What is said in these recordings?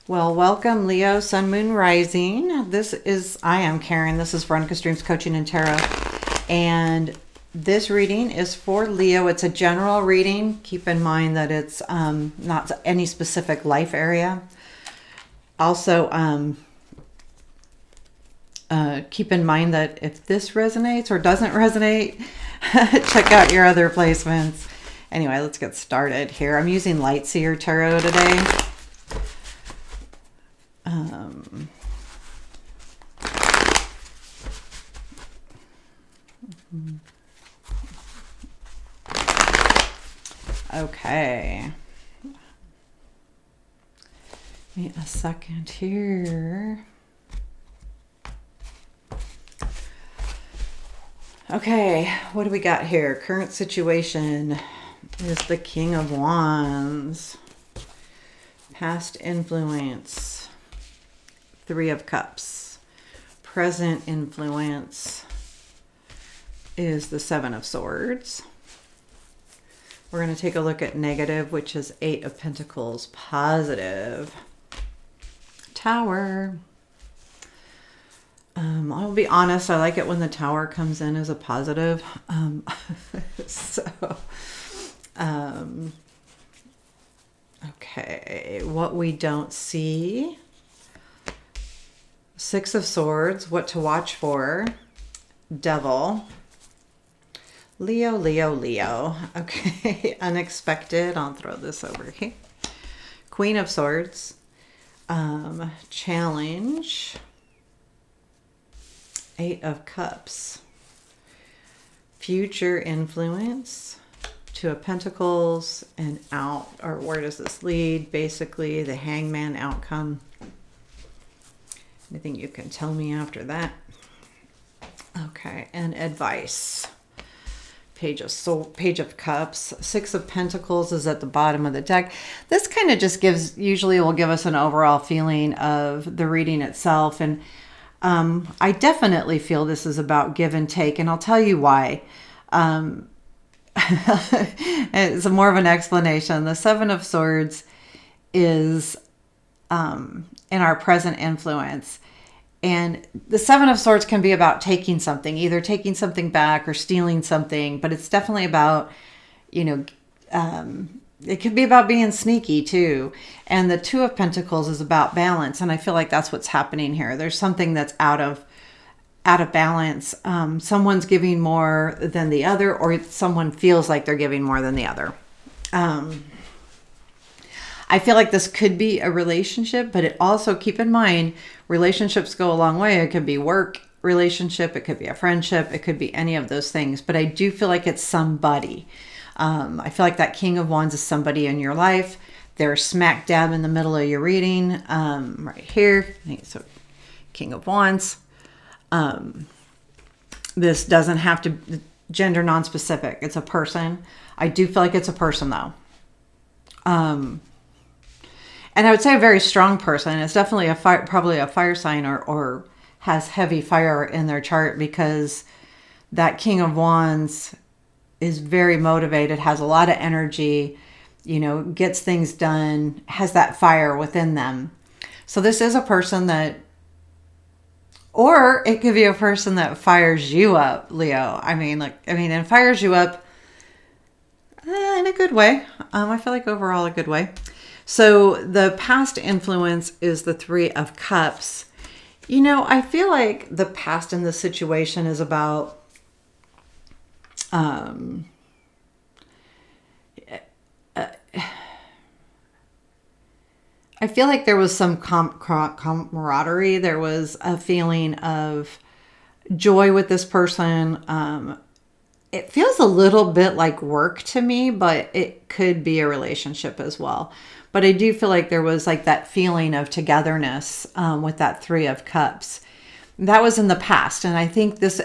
Well, welcome, Leo, Sun, Moon, Rising. I am Karen. This is Veronica's Dreams Coaching and Tarot. And this reading is for Leo. It's a general reading. Keep in mind that it's not any specific life area. Also, keep in mind that if this resonates or doesn't resonate, check out your other placements. Anyway, let's get started here. I'm using Seer Tarot today. Okay. Give me a second here. Okay, what do we got here? Current situation is the King of Wands. Past influence, Three of Cups. Present influence is the Seven of Swords. We're going to take a look at negative, which is Eight of Pentacles. Positive, Tower. I'll be honest, I like it when the Tower comes in as a positive. Okay, what we don't see. Six of Swords, what to watch for. Devil. Leo, Leo, Leo. Okay, unexpected. I'll throw this over here. Queen of Swords. Challenge. Eight of Cups. Future influence. Two of Pentacles and out, or where does this lead? Basically, the Hangman outcome. Anything you can tell me after that? Okay, and advice. Page of Cups. Six of Pentacles is at the bottom of the deck. This kind of just usually will give us an overall feeling of the reading itself. And I definitely feel this is about give and take, and I'll tell you why. It's more of an explanation. The Seven of Swords is in our present influence. And the Seven of Swords can be about taking something, either taking something back or stealing something. But it's definitely about, it could be about being sneaky too. And the Two of Pentacles is about balance. And I feel like that's what's happening here. There's something that's out of balance. Someone's giving more than the other, or someone feels like they're giving more than the other. I feel like this could be a relationship, but it also, keep in mind, relationships go a long way. It could be work relationship. It could be a friendship. It could be any of those things, but I do feel like it's somebody. I feel like that King of Wands is somebody in your life. They're smack dab in the middle of your reading, right here. So King of Wands. This doesn't have to gender non-specific. It's a person. I do feel like it's a person though. And I would say a very strong person. It's definitely probably a fire sign or has heavy fire in their chart, because that King of Wands is very motivated, has a lot of energy, gets things done, has that fire within them. So this is a person that, or it could be a person that fires you up, Leo. And fires you up in a good way. I feel like overall a good way. So the past influence is the Three of Cups. I feel like the past in this situation is about I feel like there was some camaraderie. There was a feeling of joy with this person. It feels a little bit like work to me, but it could be a relationship as well. But I do feel like there was like that feeling of togetherness with that Three of Cups. That was in the past. And I think this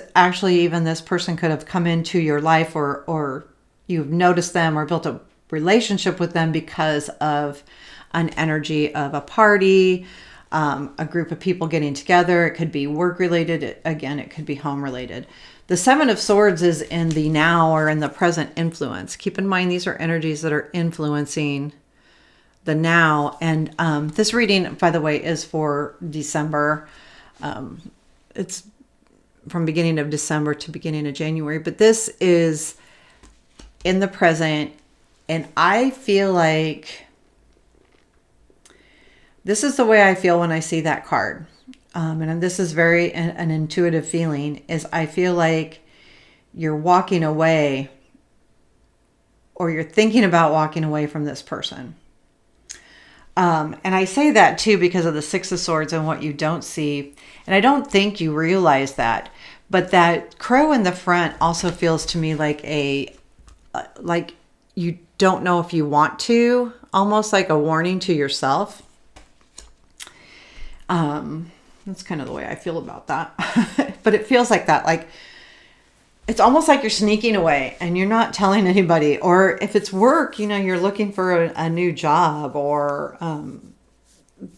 person could have come into your life, or you've noticed them or built a relationship with them because of an energy of a party, a group of people getting together. It could be work related. Again, it could be home related. The Seven of Swords is in the now or in the present influence. Keep in mind, these are energies that are influencing the now. And this reading, by the way, is for December. It's from beginning of December to beginning of January. But this is in the present. And I feel like this is the way I feel when I see that card. And this is very an intuitive feeling, is I feel like you're walking away, or you're thinking about walking away from this person. And I say that too because of the Six of Swords and what you don't see. And I don't think you realize that. But that crow in the front also feels to me like like you don't know if you want to, almost like a warning to yourself. That's kind of the way I feel about that. But it feels like that. Like, it's almost like you're sneaking away and you're not telling anybody. Or if it's work, you're looking for a new job or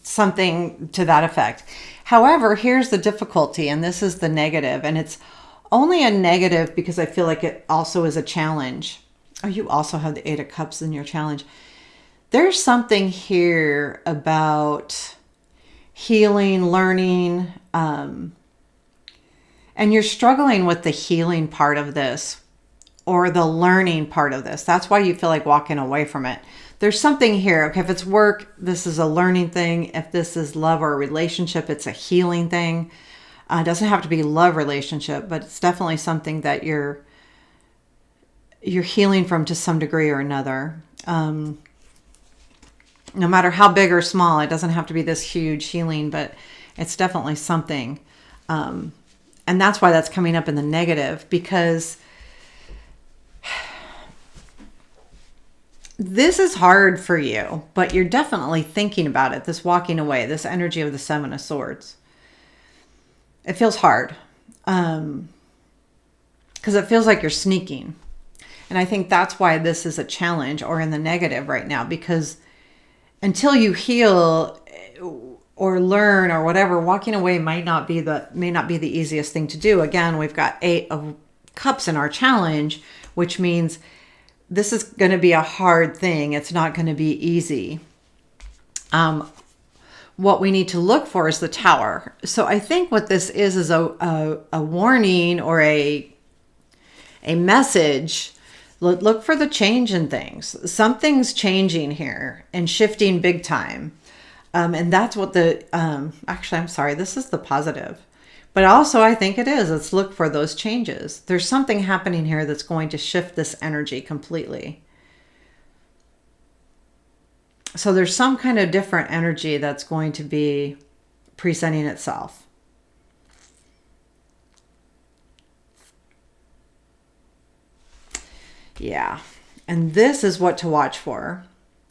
something to that effect. However, here's the difficulty, and this is the negative. And it's only a negative because I feel like it also is a challenge. Oh, you also have the Eight of Cups in your challenge. There's something here about healing, learning, and you're struggling with the healing part of this or the learning part of this. That's why you feel like walking away from it. There's something here. Okay, if it's work, this is a learning thing. If this is love or a relationship, it's a healing thing. It doesn't have to be love relationship, but it's definitely something that you're healing from to some degree or another. No matter how big or small, it doesn't have to be this huge healing, but it's definitely something. And that's why that's coming up in the negative, because this is hard for you, but you're definitely thinking about it. This walking away, this energy of the Seven of Swords. It feels hard. Because it feels like you're sneaking. And I think that's why this is a challenge or in the negative right now, because until you heal or learn or whatever, walking away may not be the easiest thing to do. Again, we've got Eight of Cups in our challenge, which means this is going to be a hard thing. It's not going to be easy. What we need to look for is the Tower. So I think what this is a warning or a message. Look for the change in things. Something's changing here and shifting big time. And that's what actually, I'm sorry, this is the positive. But also I think it is. Let's look for those changes. There's something happening here that's going to shift this energy completely. So there's some kind of different energy that's going to be presenting itself. Yeah. And this is what to watch for,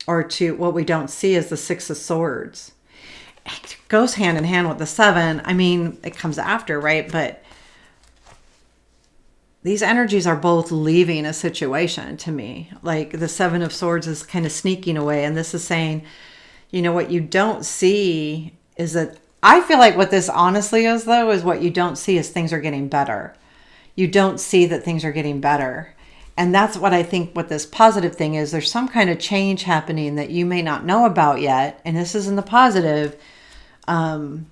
or what we don't see is the Six of Swords. It goes hand in hand with the Seven. I mean, it comes after, right? But these energies are both leaving a situation to me. Like the Seven of Swords is kind of sneaking away. And this is saying, what you don't see is that, I feel like what this honestly is though, is what you don't see is things are getting better. You don't see that things are getting better. And that's what I think what this positive thing is. There's some kind of change happening that you may not know about yet. And this is in the positive. And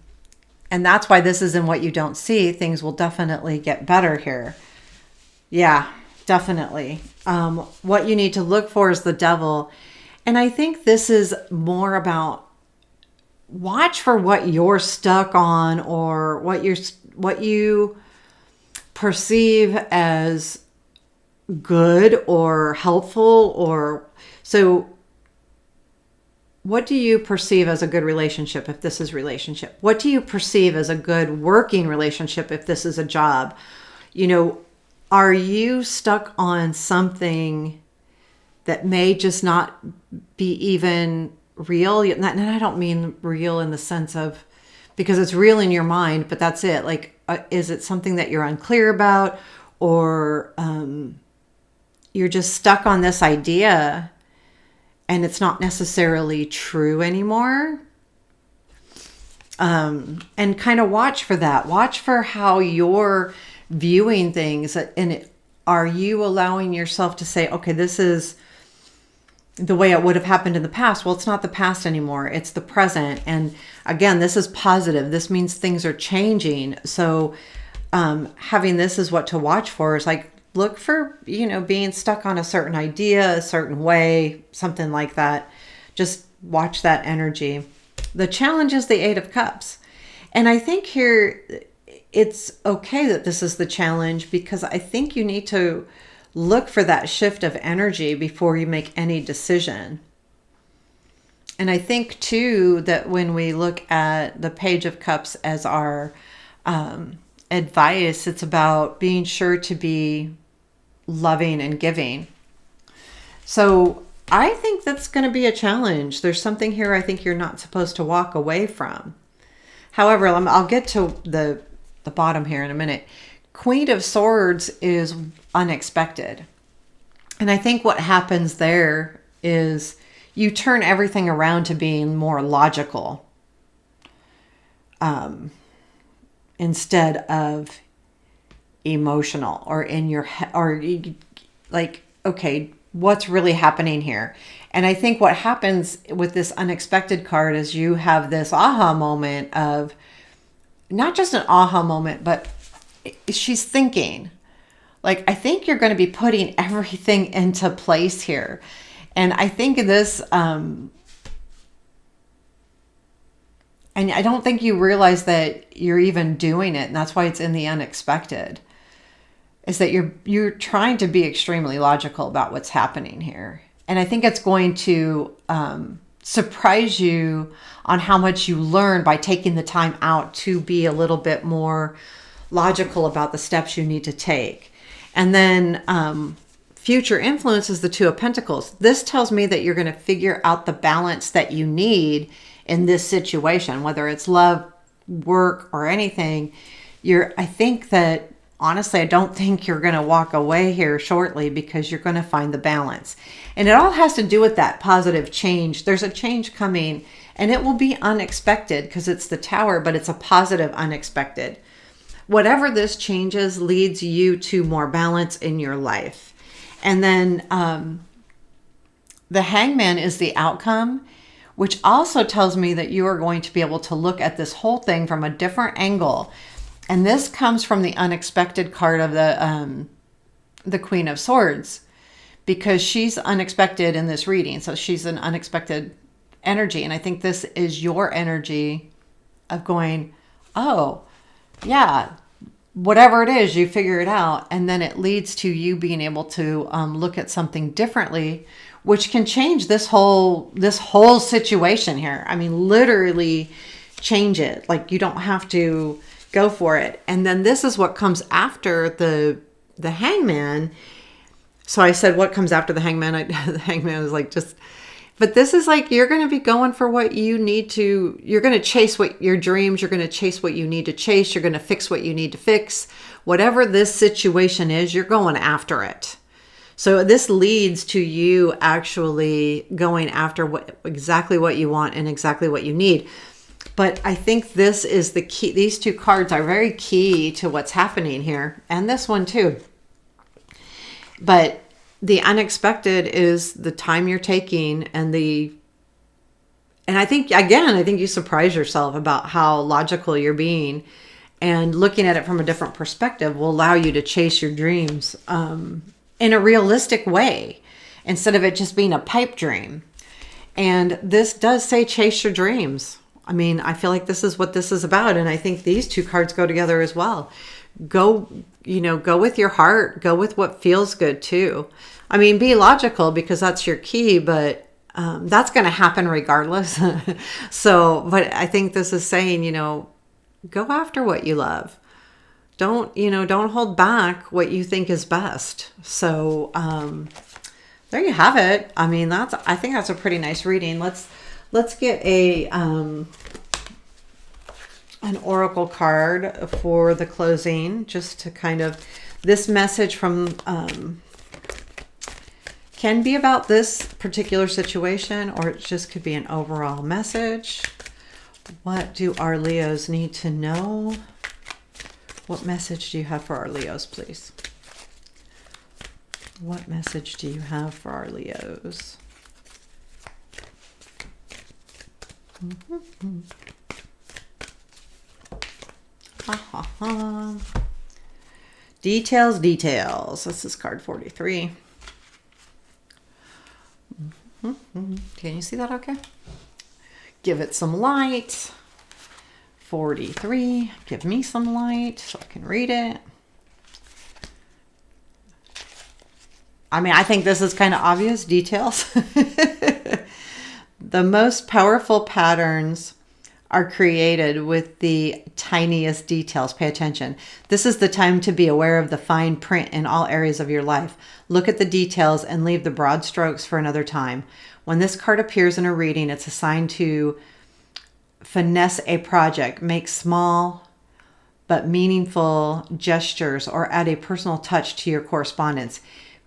that's why this is in what you don't see. Things will definitely get better here. Yeah, definitely. What you need to look for is the Devil. And I think this is more about watch for what you're stuck on or what you perceive as good or helpful, or so what do you perceive as a good relationship if this is relationship? What do you perceive as a good working relationship if this is a job? Are you stuck on something that may just not be even real? And I don't mean real in the sense of, because it's real in your mind, but that's it. Like, is it something that you're unclear about, or you're just stuck on this idea and it's not necessarily true anymore? And kind of watch for that. Watch for how you're viewing things. And are you allowing yourself to say, okay, this is the way it would have happened in the past. Well, it's not the past anymore. It's the present. And again, this is positive. This means things are changing. So having this is what to watch for is like, look for, being stuck on a certain idea, a certain way, something like that. Just watch that energy. The challenge is the Eight of Cups. And I think here it's okay that this is the challenge, because I think you need to look for that shift of energy before you make any decision. And I think too that when we look at the Page of Cups as our advice, it's about being sure to be loving and giving. So I think that's going to be a challenge. There's something here I think you're not supposed to walk away from. However, I'll get to the bottom here in a minute. Queen of Swords is unexpected. And I think what happens there is you turn everything around to being more logical instead of emotional, or in your head, or like, okay, what's really happening here? And I think what happens with this unexpected card is you have this aha moment of, not just an aha moment, but she's thinking, like, I think you're going to be putting everything into place here. And I think this, and I don't think you realize that you're even doing it. And that's why it's in the unexpected, is that you're trying to be extremely logical about what's happening here. And I think it's going to surprise you on how much you learn by taking the time out to be a little bit more logical about the steps you need to take. And then future influence is the Two of Pentacles. This tells me that you're going to figure out the balance that you need in this situation, whether it's love, work, or anything. I think that, honestly, I don't think you're going to walk away here shortly, because you're going to find the balance. And it all has to do with that positive change. There's a change coming, and it will be unexpected because it's the Tower, but it's a positive unexpected. Whatever this changes leads you to more balance in your life. And then the Hangman is the outcome, which also tells me that you are going to be able to look at this whole thing from a different angle. And this comes from the unexpected card of the Queen of Swords, because she's unexpected in this reading. So she's an unexpected energy. And I think this is your energy of going, oh, yeah, whatever it is, you figure it out. And then it leads to you being able to look at something differently, which can change this whole situation here. I mean, literally change it. Like, you don't have to go for it. And then this is what comes after the Hangman. So I said, what comes after the Hangman? The Hangman was like, but this is like, you're going to be going for what you need to, you're going to chase what your dreams, you're going to chase what you need to chase, you're going to fix what you need to fix. Whatever this situation is, you're going after it. So this leads to you actually going after exactly what you want and exactly what you need. But I think this is the key. These two cards are very key to what's happening here. And this one too. But the unexpected is the time you're taking, and I think, again, I think you surprise yourself about how logical you're being, and looking at it from a different perspective will allow you to chase your dreams in a realistic way, instead of it just being a pipe dream. And this does say chase your dreams. I mean, I feel like this is what this is about. And I think these two cards go together as well. Go with your heart, go with what feels good too. I mean, be logical, because that's your key, but that's going to happen regardless. But I think this is saying, go after what you love. Don't hold back what you think is best. So there you have it. I mean, I think that's a pretty nice reading. Let's get an oracle card for the closing, just to kind of, this message from can be about this particular situation, or it just could be an overall message. What do our Leos need to know? What message do you have for our Leos, please? What message do you have for our Leos? Details, details. This is card 43. Can you see that okay? Give it some light. 43. Give me some light so I can read it. I mean, I think this is kind of obvious. Details. The most powerful patterns are created with the tiniest details. Pay attention. This is the time to be aware of the fine print in all areas of your life. Look at the details and leave the broad strokes for another time. When this card appears in a reading, it's a sign to finesse a project, make small but meaningful gestures, or add a personal touch to your correspondence.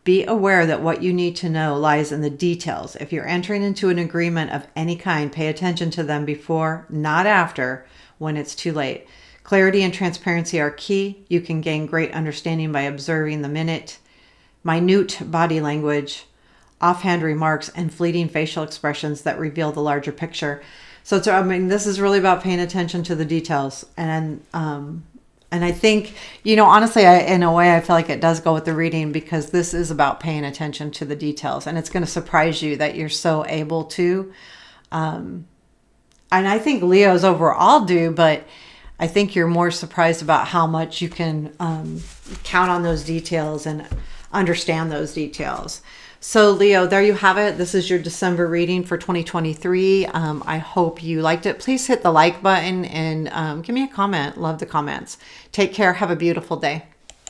Be aware that what you need to know lies in the details. If you're entering into an agreement of any kind, pay attention to them before, not after, when it's too late. Clarity and transparency are key. You can gain great understanding by observing the minute body language, offhand remarks, and fleeting facial expressions that reveal the larger picture. So this is really about paying attention to the details. And I think, honestly, in a way, I feel like it does go with the reading, because this is about paying attention to the details. And it's going to surprise you that you're so able to. And I think Leos overall do, but I think you're more surprised about how much you can count on those details and understand those details. So Leo, there you have it. This is your December reading for 2023. I hope you liked it. Please hit the like button and give me a comment. Love the comments. Take care. Have a beautiful day.